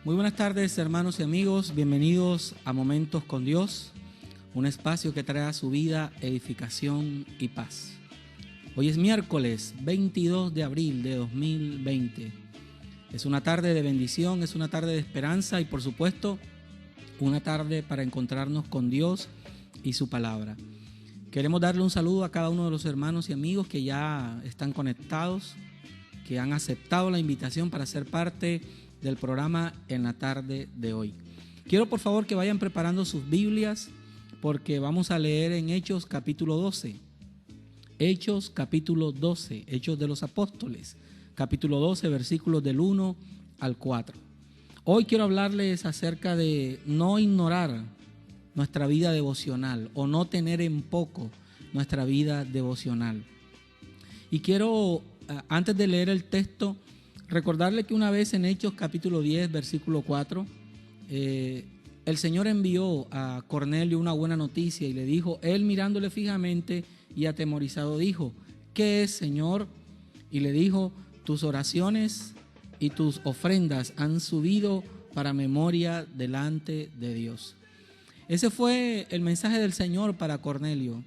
Muy buenas tardes, hermanos y amigos, bienvenidos a Momentos con Dios, un espacio que trae a su vida edificación y paz. Hoy es miércoles 22 de abril de 2020. Es una tarde de bendición, es una tarde de esperanza y por supuesto una tarde para encontrarnos con Dios y su palabra. Queremos darle un saludo a cada uno de los hermanos y amigos que ya están conectados, que han aceptado la invitación para ser parte del programa en la tarde de hoy. Quiero por favor que vayan preparando sus Biblias porque vamos a leer en Hechos capítulo 12. Hechos capítulo 12, Hechos de los Apóstoles, capítulo 12, versículos del 1 al 4. Hoy quiero hablarles acerca de no ignorar nuestra vida devocional o no tener en poco nuestra vida devocional. Y quiero, antes de leer el texto, recordarle que una vez en Hechos capítulo 10, versículo 4, el Señor envió a Cornelio una buena noticia y le dijo, él mirándole fijamente y atemorizado dijo, ¿qué es, Señor? Y le dijo, tus oraciones y tus ofrendas han subido para memoria delante de Dios. Ese fue el mensaje del Señor para Cornelio.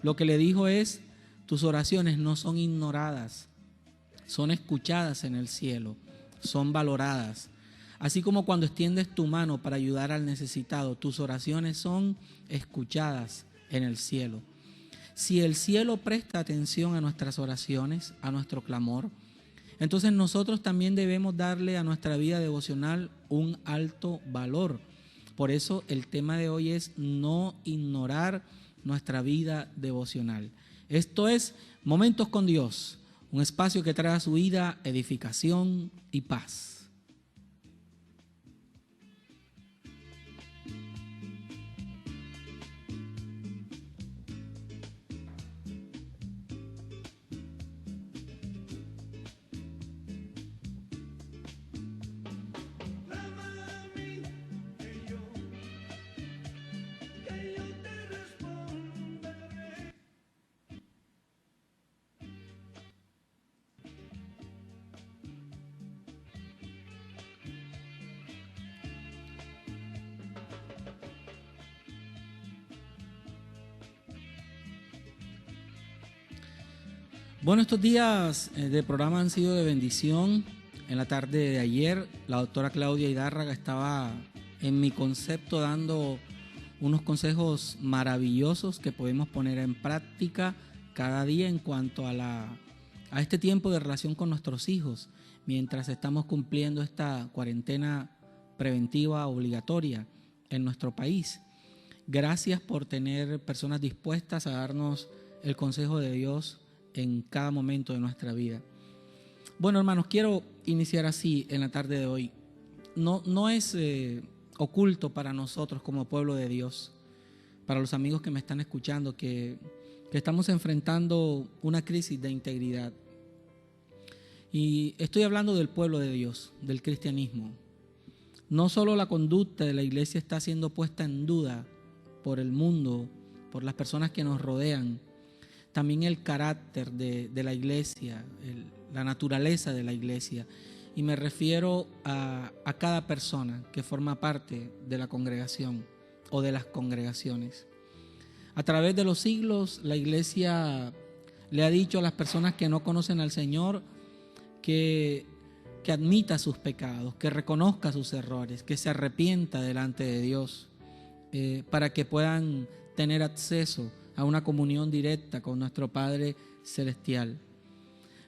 Lo que le dijo es, tus oraciones no son ignoradas, son escuchadas en el cielo, son valoradas. Así como cuando extiendes tu mano para ayudar al necesitado, tus oraciones son escuchadas en el cielo. Si el cielo presta atención a nuestras oraciones, a nuestro clamor, entonces nosotros también debemos darle a nuestra vida devocional un alto valor. Por eso el tema de hoy es no ignorar nuestra vida devocional. Esto es Momentos con Dios, un espacio que trae a su vida edificación y paz. Bueno, estos días de programa han sido de bendición. En la tarde de ayer, la doctora Claudia Hidárraga estaba en mi concepto dando unos consejos maravillosos que podemos poner en práctica cada día en cuanto a este tiempo de relación con nuestros hijos, mientras estamos cumpliendo esta cuarentena preventiva obligatoria en nuestro país. Gracias por tener personas dispuestas a darnos el consejo de Dios en cada momento de nuestra vida. Bueno, hermanos, quiero iniciar así en la tarde de hoy. No es oculto para nosotros como pueblo de Dios, para los amigos que me están escuchando, que estamos enfrentando una crisis de integridad. Y estoy hablando del pueblo de Dios, del cristianismo. No solo la conducta de la iglesia está siendo puesta en duda por el mundo, por las personas que nos rodean, también el carácter de la iglesia, la naturaleza de la iglesia. Y me refiero a cada persona que forma parte de la congregación o de las congregaciones. A través de los siglos, la iglesia le ha dicho a las personas que no conocen al Señor que admita sus pecados, que reconozca sus errores, que se arrepienta delante de Dios, para que puedan tener acceso a una comunión directa con nuestro Padre Celestial.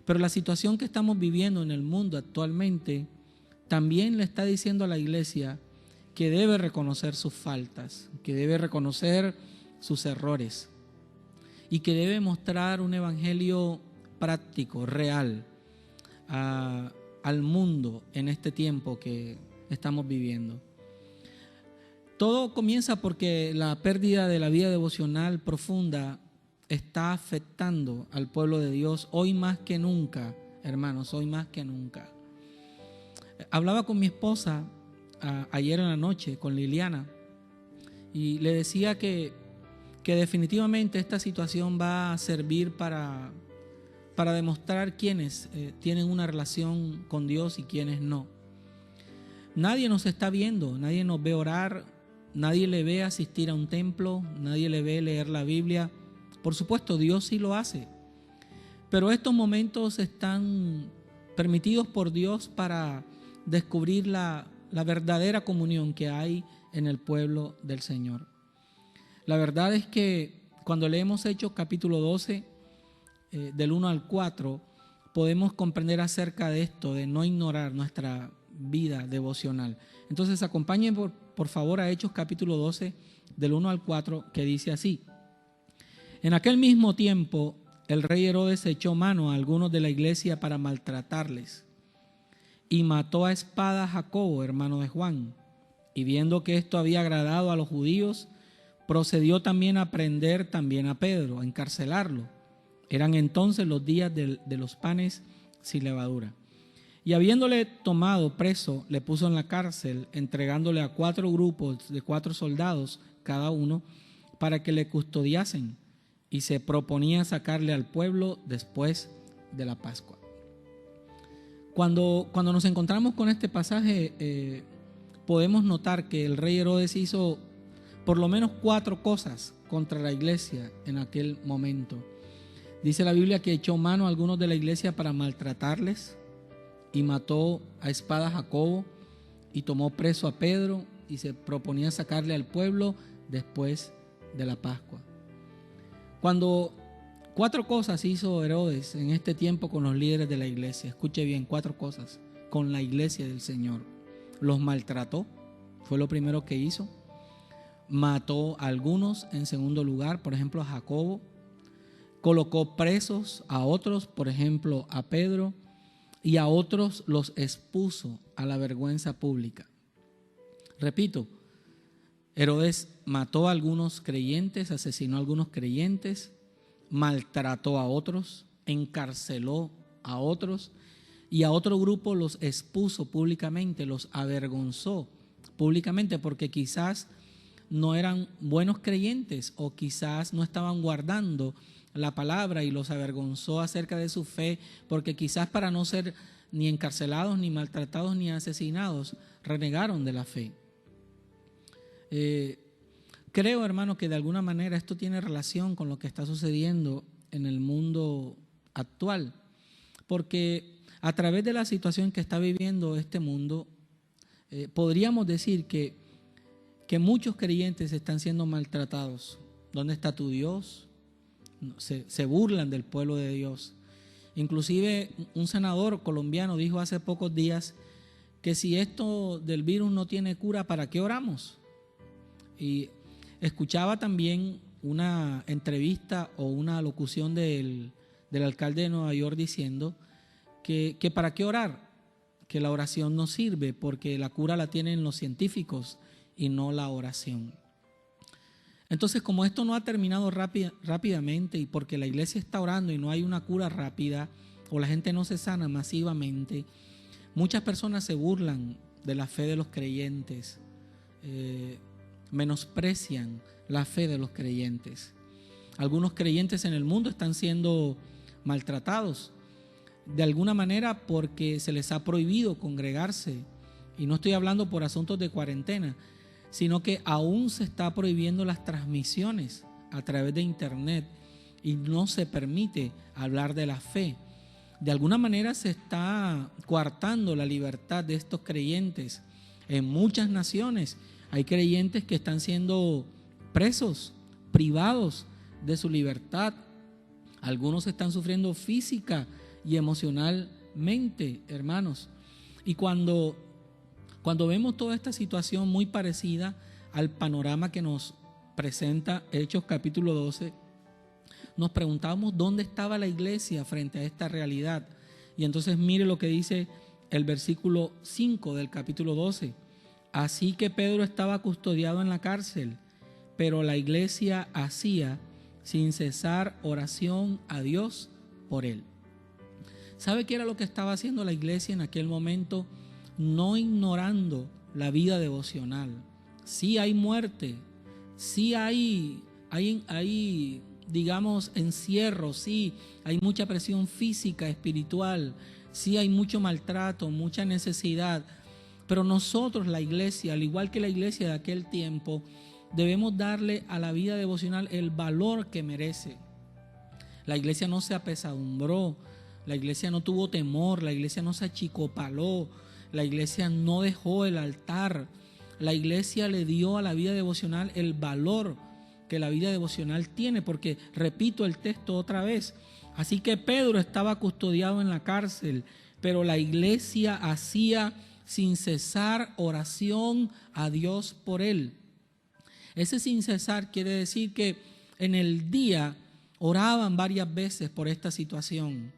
Pero la situación que estamos viviendo en el mundo actualmente también le está diciendo a la iglesia que debe reconocer sus faltas, que debe reconocer sus errores y que debe mostrar un evangelio práctico, real, al mundo en este tiempo que estamos viviendo. Todo comienza porque la pérdida de la vida devocional profunda está afectando al pueblo de Dios hoy más que nunca, hermanos, hoy más que nunca. Hablaba con mi esposa ayer en la noche, con Liliana, y le decía que definitivamente esta situación va a servir para demostrar quiénes tienen una relación con Dios y quiénes no. nadie nos está viendo, nadie nos ve orar, nadie le ve asistir a un templo, nadie le ve leer la Biblia. Por supuesto, Dios sí lo hace, pero estos momentos están permitidos por Dios para descubrir la verdadera comunión que hay en el pueblo del Señor. La verdad es que cuando leemos Hechos capítulo 12, del 1 al 4, podemos comprender acerca de esto, de no ignorar nuestra vida devocional. Entonces acompáñenme por favor a Hechos capítulo 12, del 1 al 4, que dice así: En aquel mismo tiempo, el rey Herodes echó mano a algunos de la iglesia para maltratarles y mató a espada a Jacobo, hermano de Juan. Y viendo que esto había agradado a los judíos, procedió también a prender también a Pedro, a encarcelarlo. Eran entonces los días de los panes sin levadura. Y habiéndole tomado preso, le puso en la cárcel, entregándole a 4 grupos de 4 soldados cada uno, para que le custodiasen, y se proponía sacarle al pueblo después de la Pascua. Cuando nos encontramos con este pasaje, podemos notar que el rey Herodes hizo por lo menos 4 cosas contra la iglesia en aquel momento. Dice la Biblia que echó mano a algunos de la iglesia para maltratarles, y mató a espada a Jacobo, y tomó preso a Pedro, y se proponía sacarle al pueblo después de la Pascua. 4 cosas hizo Herodes en este tiempo con los líderes de la iglesia. Escuche bien, 4 cosas con la iglesia del Señor. Los maltrató, fue lo primero que hizo. Mató a algunos, en segundo lugar, por ejemplo a Jacobo. Colocó presos a otros, por ejemplo a Pedro, y a otros los expuso a la vergüenza pública. Repito, Herodes mató a algunos creyentes, asesinó a algunos creyentes, maltrató a otros, encarceló a otros, y a otro grupo los expuso públicamente, los avergonzó públicamente, porque quizás no eran buenos creyentes o quizás no estaban guardando la palabra, y los avergonzó acerca de su fe, porque quizás para no ser ni encarcelados, ni maltratados, ni asesinados, renegaron de la fe. Creo, hermano, que de alguna manera esto tiene relación con lo que está sucediendo en el mundo actual, porque a través de la situación que está viviendo este mundo, podríamos decir que muchos creyentes están siendo maltratados. ¿Dónde está tu Dios? Se burlan del pueblo de Dios. Inclusive un senador colombiano dijo hace pocos días que si esto del virus no tiene cura, ¿para qué oramos? Y escuchaba también una entrevista o una locución del alcalde de Nueva York diciendo que ¿para qué orar? Que la oración no sirve, porque la cura la tienen los científicos y no la oración. Entonces, como esto no ha terminado rápidamente, y porque la iglesia está orando y no hay una cura rápida, o la gente no se sana masivamente, muchas personas se burlan de la fe de los creyentes, menosprecian la fe de los creyentes. Algunos creyentes en el mundo están siendo maltratados de alguna manera porque se les ha prohibido congregarse, y no estoy hablando por asuntos de cuarentena, sino que aún se está prohibiendo las transmisiones a través de internet y no se permite hablar de la fe. De alguna manera se está coartando la libertad de estos creyentes. En muchas naciones hay creyentes que están siendo presos, privados de su libertad. Algunos están sufriendo física y emocionalmente, hermanos. Y cuando vemos toda esta situación muy parecida al panorama que nos presenta Hechos capítulo 12, nos preguntamos dónde estaba la iglesia frente a esta realidad. Y entonces mire lo que dice el versículo 5 del capítulo 12. Así que Pedro estaba custodiado en la cárcel, pero la iglesia hacía sin cesar oración a Dios por él. ¿Sabe qué era lo que estaba haciendo la iglesia en aquel momento? No ignorando la vida devocional. Sí hay muerte, sí hay digamos encierro, sí hay mucha presión física, espiritual, sí hay mucho maltrato, mucha necesidad, Pero nosotros, la iglesia, al igual que la iglesia de aquel tiempo, debemos darle a la vida devocional el valor que merece. La iglesia no se apesadumbró, la iglesia no tuvo temor, la iglesia no se achicopaló, la iglesia no dejó el altar. La iglesia le dio a la vida devocional el valor que la vida devocional tiene, porque repito el texto otra vez. Así que Pedro estaba custodiado en la cárcel, pero la iglesia hacía sin cesar oración a Dios por él. Ese sin cesar quiere decir que en el día oraban varias veces por esta situación.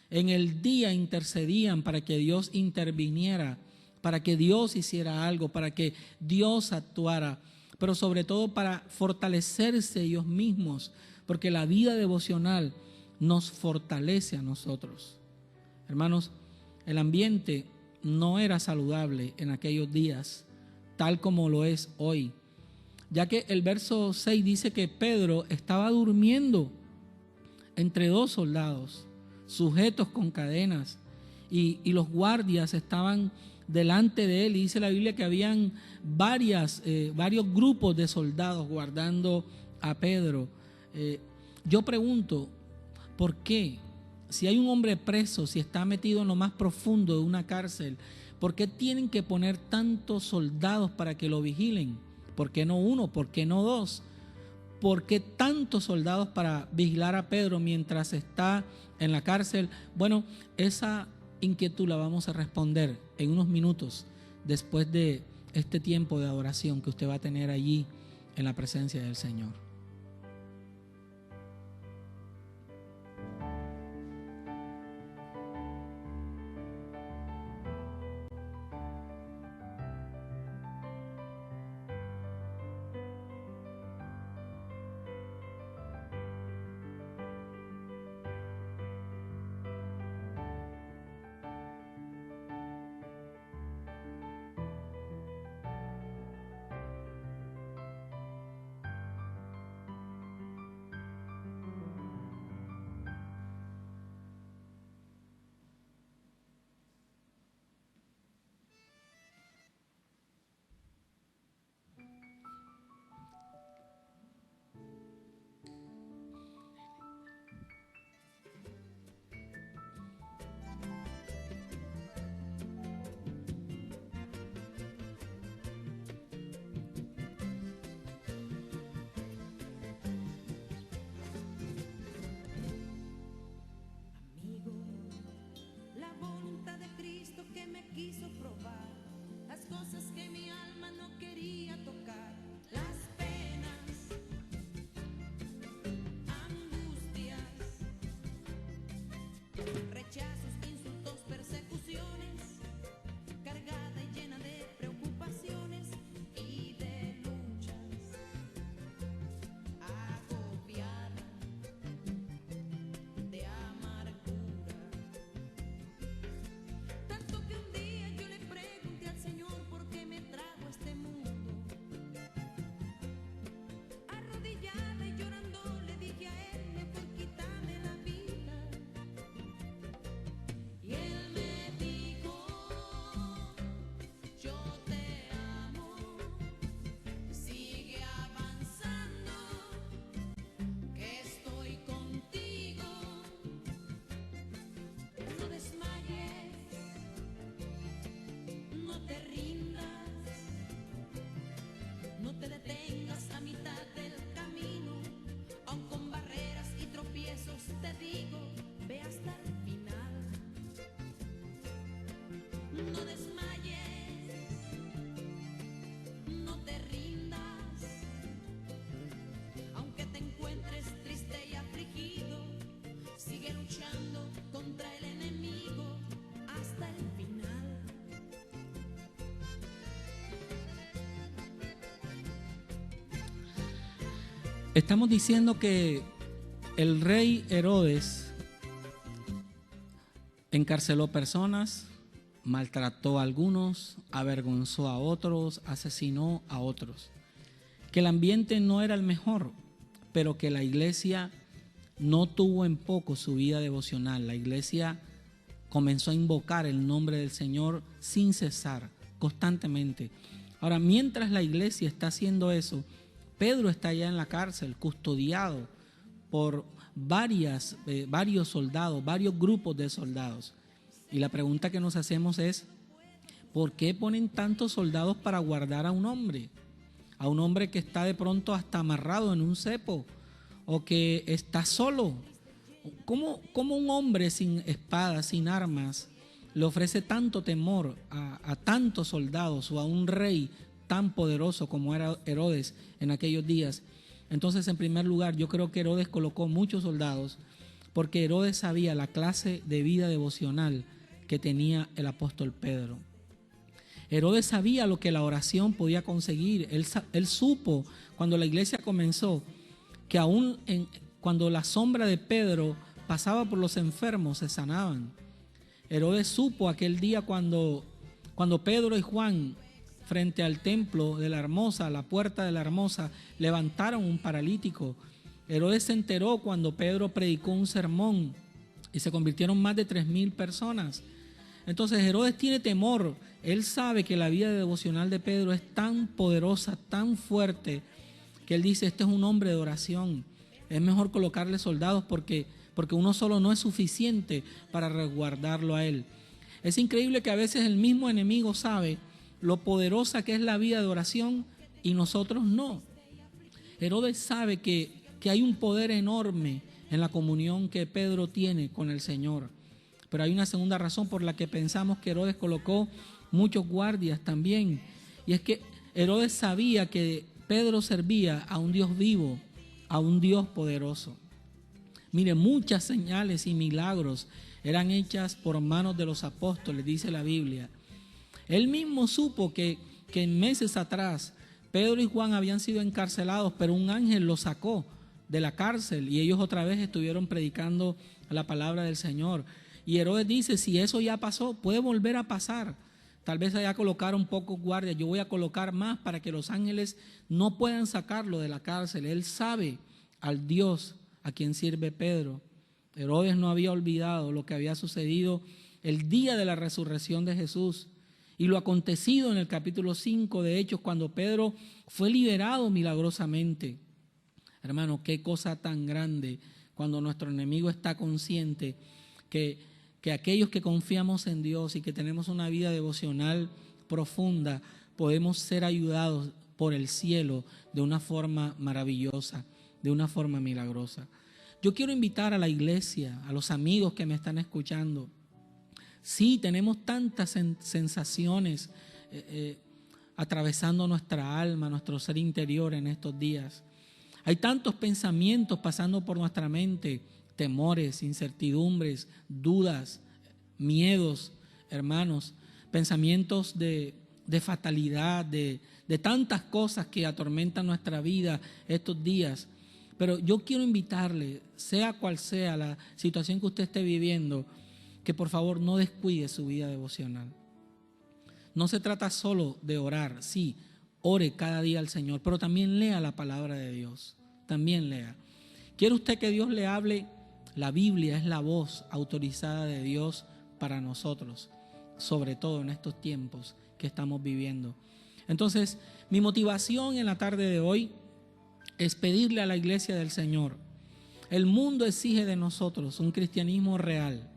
En el día intercedían para que Dios interviniera, para que Dios hiciera algo, para que Dios actuara, pero sobre todo para fortalecerse ellos mismos, porque la vida devocional nos fortalece a nosotros. Hermanos, el ambiente no era saludable en aquellos días, tal como lo es hoy, ya que el verso 6 dice que Pedro estaba durmiendo entre dos soldados, sujetos con cadenas, y los guardias estaban delante de él, y dice la Biblia que habían varios grupos de soldados guardando a Pedro. Yo pregunto, ¿por qué? Si hay un hombre preso, si está metido en lo más profundo de una cárcel, ¿por qué tienen que poner tantos soldados para que lo vigilen? ¿Por qué no uno? ¿Por qué no dos? ¿Por qué tantos soldados para vigilar a Pedro mientras está en la cárcel? Bueno, esa inquietud la vamos a responder en unos minutos después de este tiempo de adoración que usted va a tener allí en la presencia del Señor. Quiso probar las cosas que mi alma no quería tocar, las penas, angustias, rechazos, insultos, persecuciones, cargada y llena de preocupaciones y de luchas, agobiada de amargura. Tanto que un día yo le pregunté al Señor por qué me trajo a este mundo. Arrodillada y llorando le dije a Él, mejor quítame la vida. Y Él me dijo, yo te amo, sigue avanzando, que estoy contigo. No desmayes, no te rindas, no te detengas a mitad del camino, aun con barreras y tropiezos te digo, ve hasta el final. No desmayes, no te rindas, aunque te encuentres triste y afligido, sigue luchando contra el enemigo hasta el final. Estamos diciendo que el rey Herodes encarceló personas, maltrató a algunos, avergonzó a otros, asesinó a otros. Que el ambiente no era el mejor, pero que la iglesia no tuvo en poco su vida devocional. La iglesia comenzó a invocar el nombre del Señor sin cesar, constantemente. Ahora, mientras la iglesia está haciendo eso, Pedro está allá en la cárcel, custodiado por varios soldados, varios grupos de soldados. Y la pregunta que nos hacemos es, ¿por qué ponen tantos soldados para guardar a un hombre? A un hombre que está de pronto hasta amarrado en un cepo o que está solo. ¿Cómo un hombre sin espada, sin armas, le ofrece tanto temor a tantos soldados o a un rey tan poderoso como era Herodes en aquellos días? Entonces, en primer lugar, yo creo que Herodes colocó muchos soldados porque Herodes sabía la clase de vida devocional que tenía el apóstol Pedro. Herodes sabía lo que la oración podía conseguir. Él supo cuando la iglesia comenzó que aún cuando la sombra de Pedro pasaba por los enfermos, se sanaban. Herodes supo aquel día cuando Pedro y Juan, frente al templo de la Hermosa, a la puerta de la Hermosa, levantaron un paralítico. Herodes se enteró cuando Pedro predicó un sermón y se convirtieron más de 3,000 personas. Entonces Herodes tiene temor. Él sabe que la vida devocional de Pedro es tan poderosa, tan fuerte, que él dice, este es un hombre de oración. Es mejor colocarle soldados porque uno solo no es suficiente para resguardarlo a él. Es increíble que a veces el mismo enemigo sabe lo poderosa que es la vida de oración y nosotros no. Herodes sabe que hay un poder enorme en la comunión que Pedro tiene con el Señor. Pero hay una segunda razón por la que pensamos que Herodes colocó muchos guardias también. Y es que Herodes sabía que Pedro servía a un Dios vivo, a un Dios poderoso. Mire, muchas señales y milagros eran hechas por manos de los apóstoles, dice la Biblia. Él mismo supo que en meses atrás Pedro y Juan habían sido encarcelados, pero un ángel los sacó de la cárcel y ellos otra vez estuvieron predicando la palabra del Señor. Y Herodes dice, si eso ya pasó, puede volver a pasar. Tal vez allá colocaron pocos guardias, yo voy a colocar más para que los ángeles no puedan sacarlo de la cárcel. Él sabe al Dios a quien sirve Pedro. Herodes no había olvidado lo que había sucedido el día de la resurrección de Jesús y lo acontecido en el capítulo 5 de Hechos cuando Pedro fue liberado milagrosamente. Hermano, qué cosa tan grande cuando nuestro enemigo está consciente que aquellos que confiamos en Dios y que tenemos una vida devocional profunda, podemos ser ayudados por el cielo de una forma maravillosa, de una forma milagrosa. Yo quiero invitar a la iglesia, a los amigos que me están escuchando. Sí, tenemos tantas sensaciones atravesando nuestra alma, nuestro ser interior en estos días. Hay tantos pensamientos pasando por nuestra mente, temores, incertidumbres, dudas, miedos, hermanos, pensamientos de fatalidad, de tantas cosas que atormentan nuestra vida estos días. Pero yo quiero invitarle, sea cual sea la situación que usted esté viviendo, que por favor no descuide su vida devocional. No se trata solo de orar, sí, ore cada día al Señor, pero también lea la palabra de Dios, también lea. ¿Quiere usted que Dios le hable? La Biblia es la voz autorizada de Dios para nosotros, sobre todo en estos tiempos que estamos viviendo. Entonces, mi motivación en la tarde de hoy es pedirle a la iglesia del Señor. El mundo exige de nosotros un cristianismo real.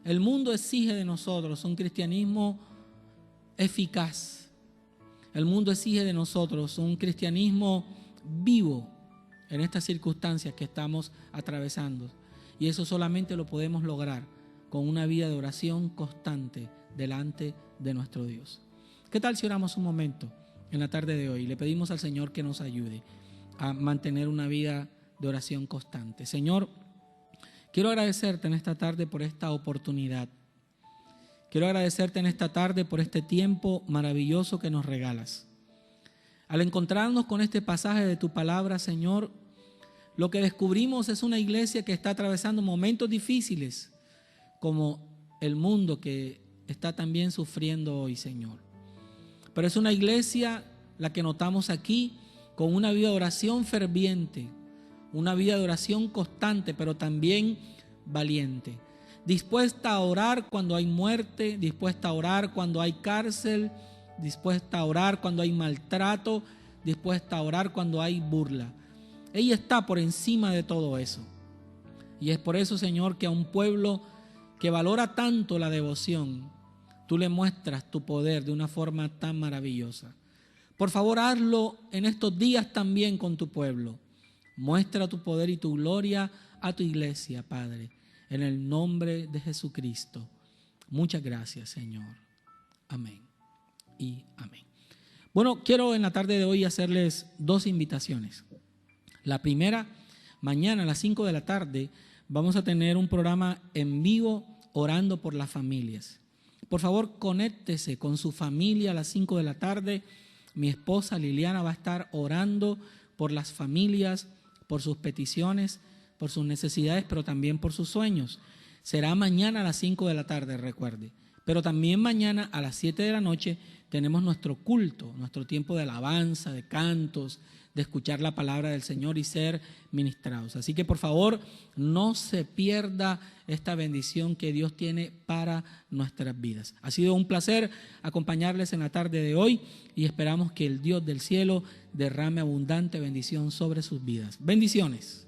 El mundo exige de nosotros un cristianismo eficaz. El mundo exige de nosotros un cristianismo vivo en estas circunstancias que estamos atravesando. Y eso solamente lo podemos lograr con una vida de oración constante delante de nuestro Dios. ¿Qué tal si oramos un momento en la tarde de hoy y le pedimos al Señor que nos ayude a mantener una vida de oración constante? Señor, quiero agradecerte en esta tarde por esta oportunidad. Quiero agradecerte en esta tarde por este tiempo maravilloso que nos regalas. Al encontrarnos con este pasaje de tu palabra, Señor, lo que descubrimos es una iglesia que está atravesando momentos difíciles, como el mundo que está también sufriendo hoy, Señor. Pero es una iglesia, la que notamos aquí, con una vida de oración ferviente, una vida de oración constante, pero también valiente. dispuesta a orar cuando hay muerte, dispuesta a orar cuando hay cárcel, dispuesta a orar cuando hay maltrato, dispuesta a orar cuando hay burla. Ella está por encima de todo eso. Y es por eso, Señor, que a un pueblo que valora tanto la devoción, tú le muestras tu poder de una forma tan maravillosa. Por favor, hazlo en estos días también con tu pueblo. Muestra tu poder y tu gloria a tu iglesia, Padre, en el nombre de Jesucristo. Muchas gracias, Señor. Amén y amén. Bueno, quiero en la tarde de hoy hacerles dos invitaciones. La primera, mañana a las 5 de la tarde vamos a tener un programa en vivo orando por las familias. Por favor, conéctese con su familia a las 5 de la tarde. Mi esposa Liliana va a estar orando por las familias, por sus peticiones, por sus necesidades, pero también por sus sueños. Será mañana a las 5 de la tarde, recuerde. Pero también mañana a las 7 de la noche tenemos nuestro culto, nuestro tiempo de alabanza, de cantos, de escuchar la palabra del Señor y ser ministrados. Así que por favor, no se pierda esta bendición que Dios tiene para nuestras vidas. Ha sido un placer acompañarles en la tarde de hoy y esperamos que el Dios del cielo derrame abundante bendición sobre sus vidas. Bendiciones.